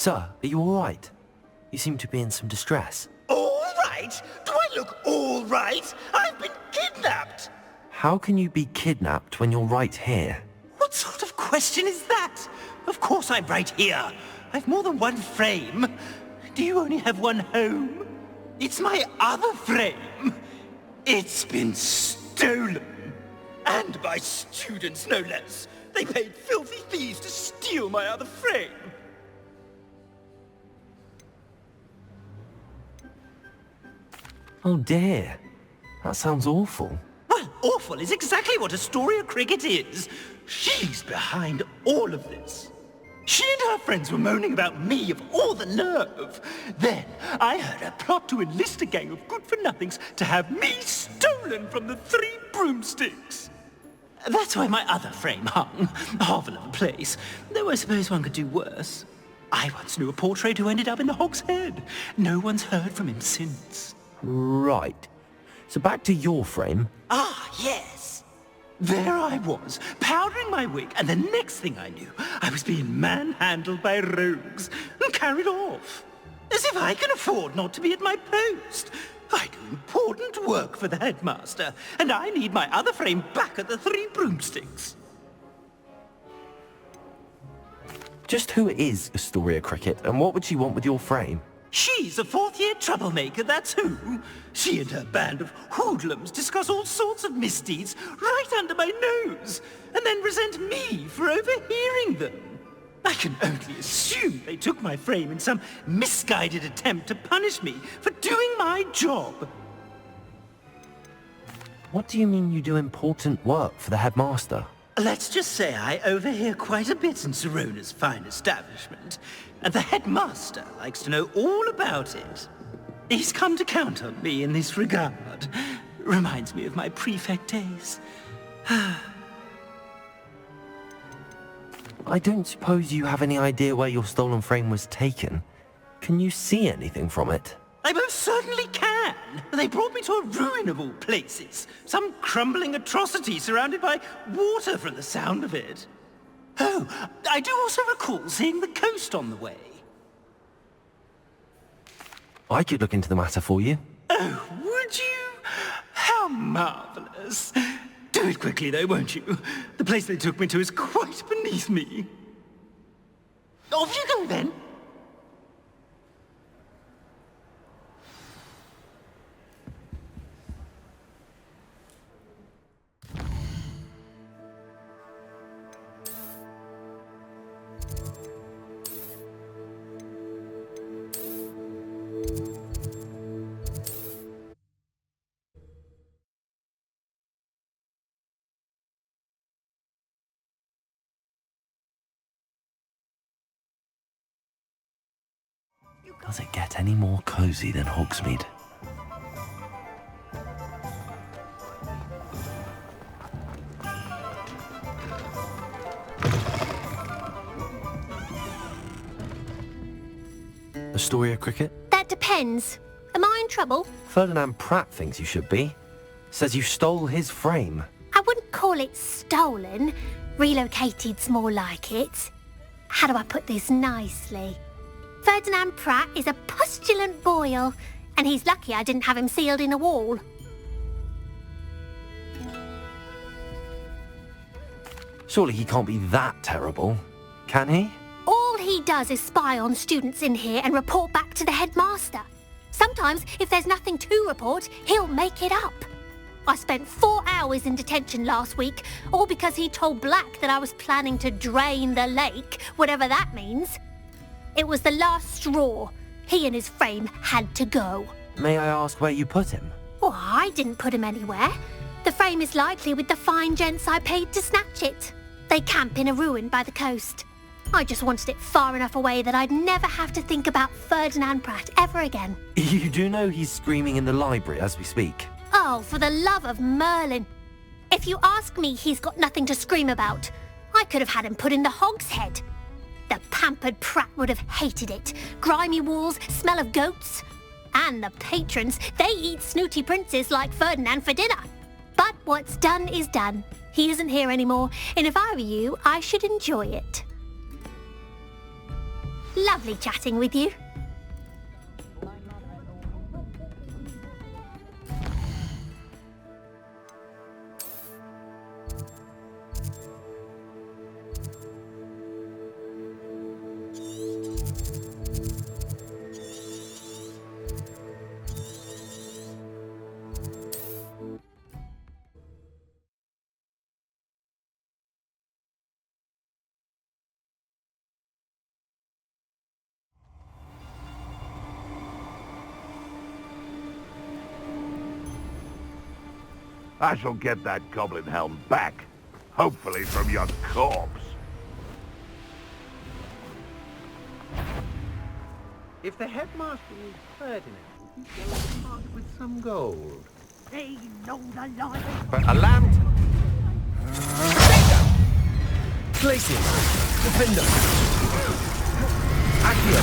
Sir, are you all right? You seem to be in some distress. All right? Do I look all right? I've been kidnapped! How can you be kidnapped when you're right here? What sort of question is that? Of course I'm right here. I've more than one frame. Do you only have one home? It's my other frame. It's been stolen. And by students, no less. They paid filthy thieves to steal my other frame. Oh dear. That sounds awful. Well, awful is exactly what Astoria Crickett is. She's behind all of this. She and her friends were moaning about me of all the nerve. Then I heard her plot to enlist a gang of good-for-nothings to have me stolen from the 3 Broomsticks. That's where my other frame hung. Marvel of a place. Though I suppose one could do worse. I once knew a portrait who ended up in the Hog's Head. No one's heard from him since. Right. So back to your frame. Ah, yes. There I was, powdering my wig, and the next thing I knew, I was being manhandled by rogues and carried off. As if I can afford not to be at my post. I do important work for the headmaster, and I need my other frame back at the 3 Broomsticks. Just who is Astoria Crickett, and what would she want with your frame? She's a 4th-year troublemaker, that's who. She and her band of hoodlums discuss all sorts of misdeeds right under my nose, and then resent me for overhearing them. I can only assume they took my frame in some misguided attempt to punish me for doing my job. What do you mean you do important work for the headmaster? Let's just say I overhear quite a bit in Serona's fine establishment, and the headmaster likes to know all about it. He's come to count on me in this regard. Reminds me of my prefect days. I don't suppose you have any idea where your stolen frame was taken. Can you see anything from it? I most certainly can. They brought me to a ruin of all places. Some crumbling atrocity surrounded by water from the sound of it. Oh, I do also recall seeing the coast on the way. I could look into the matter for you. Oh, would you? How marvelous. Do it quickly, though, won't you? The place they took me to is quite beneath me. Off you go, then. Does it get any more cozy than Hogsmeade? Astoria Crickett? That depends. Am I in trouble? Ferdinand Pratt thinks you should be. Says you stole his frame. I wouldn't call it stolen. Relocated's more like it. How do I put this nicely? Ferdinand Pratt is a postulant boil, and he's lucky I didn't have him sealed in a wall. Surely he can't be that terrible, can he? All he does is spy on students in here and report back to the headmaster. Sometimes, if there's nothing to report, he'll make it up. I spent 4 hours in detention last week, all because he told Black that I was planning to drain the lake, whatever that means. It was the last straw. He and his frame had to go. May I ask where you put him? Well, I didn't put him anywhere. The frame is likely with the fine gents I paid to snatch it. They camp in a ruin by the coast. I just wanted it far enough away that I'd never have to think about Ferdinand Pratt ever again. You do know he's screaming in the library as we speak. Oh, for the love of Merlin. If you ask me, he's got nothing to scream about. I could have had him put in the Hog's Head. The pampered Pratt would have hated it. Grimy walls, smell of goats. And the patrons, they eat snooty princes like Ferdinand for dinner. But what's done is done. He isn't here anymore, and if I were you, I should enjoy it. Lovely chatting with you. I shall get that goblin helm back, hopefully from your corpse. If the headmaster is Ferdinand, he's going to part with some gold. They know the line. A lantern! Glacier! Defender! Accio!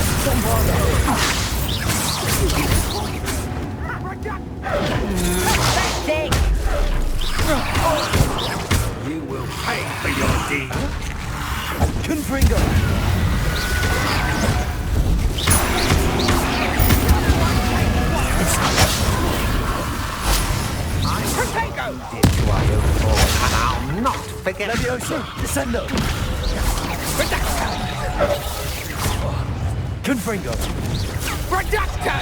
You will pay for your deed! Confringo! Did to I overboard, and I'll not forget. Levioso! Descendo! Confringo! Reducto!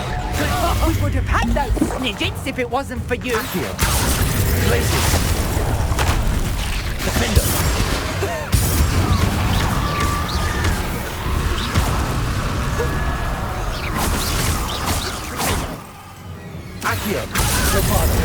We would have had those snidgets if it wasn't for you. Accio! Glacier! Defender! Accio! Leopardo!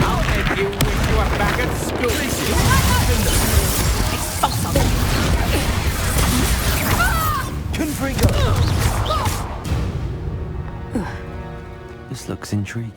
I'll make you wish you were back at school. Confringo! This looks intriguing.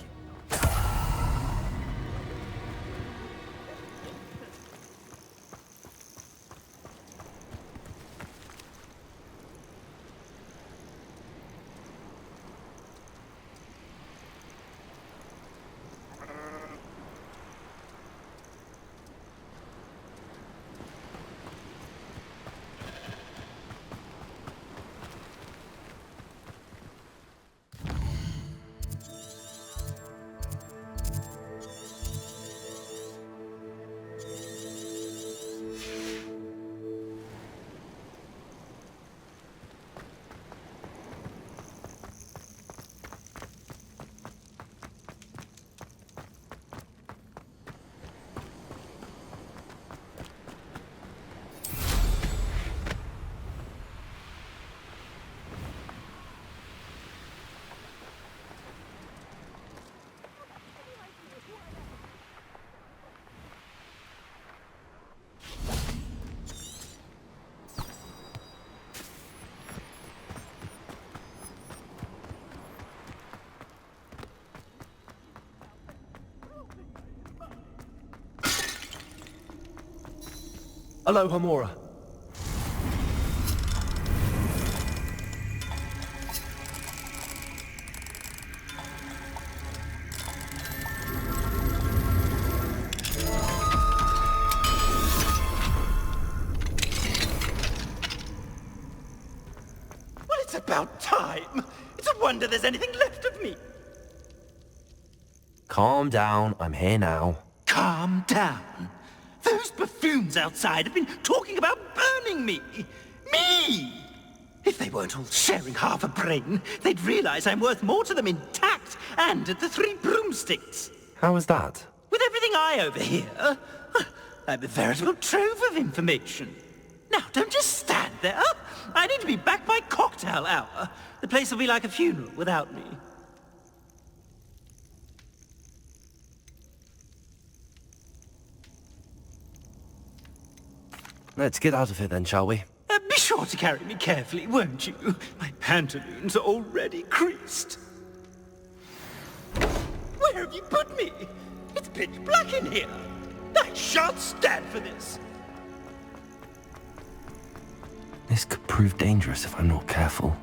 Aloha Mora. Well, it's about time. It's a wonder there's anything left of me. Calm down, I'm here now. Calm down. Those buffoons outside have been talking about burning me. Me! If they weren't all sharing half a brain, they'd realize I'm worth more to them intact and at the 3 Broomsticks. How was that? With everything I overhear, I'm a veritable trove of information. Now, don't just stand there. I need to be back by cocktail hour. The place will be like a funeral without me. Let's get out of here then, shall we? Be sure to carry me carefully, won't you? My pantaloons are already creased. Where have you put me? It's pitch black in here. I shan't stand for this. This could prove dangerous if I'm not careful.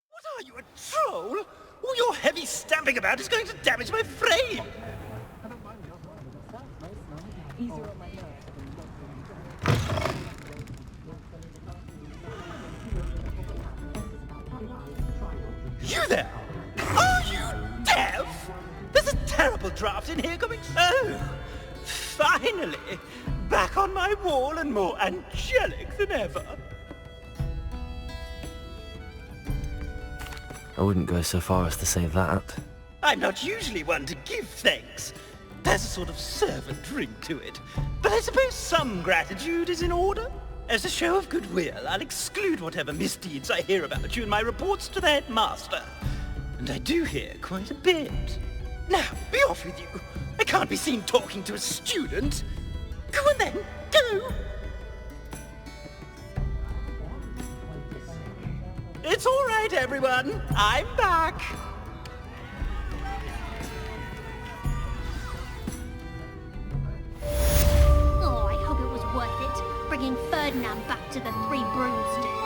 What are you, a troll? All your heavy stamping about is going to damage my frame. You there! Are you deaf? There's a terrible draft in here coming. Oh, finally! Back on my wall and more angelic than ever. I wouldn't go so far as to say that. I'm not usually one to give thanks. There's a sort of servant ring to it. But I suppose some gratitude is in order. As a show of goodwill, I'll exclude whatever misdeeds I hear about you in my reports to the headmaster. And I do hear quite a bit. Now, be off with you. I can't be seen talking to a student. Go on then, go! It's all right, everyone. I'm back. Oh, I hope it was worth it, bringing Ferdinand back to the Three Broomsticks.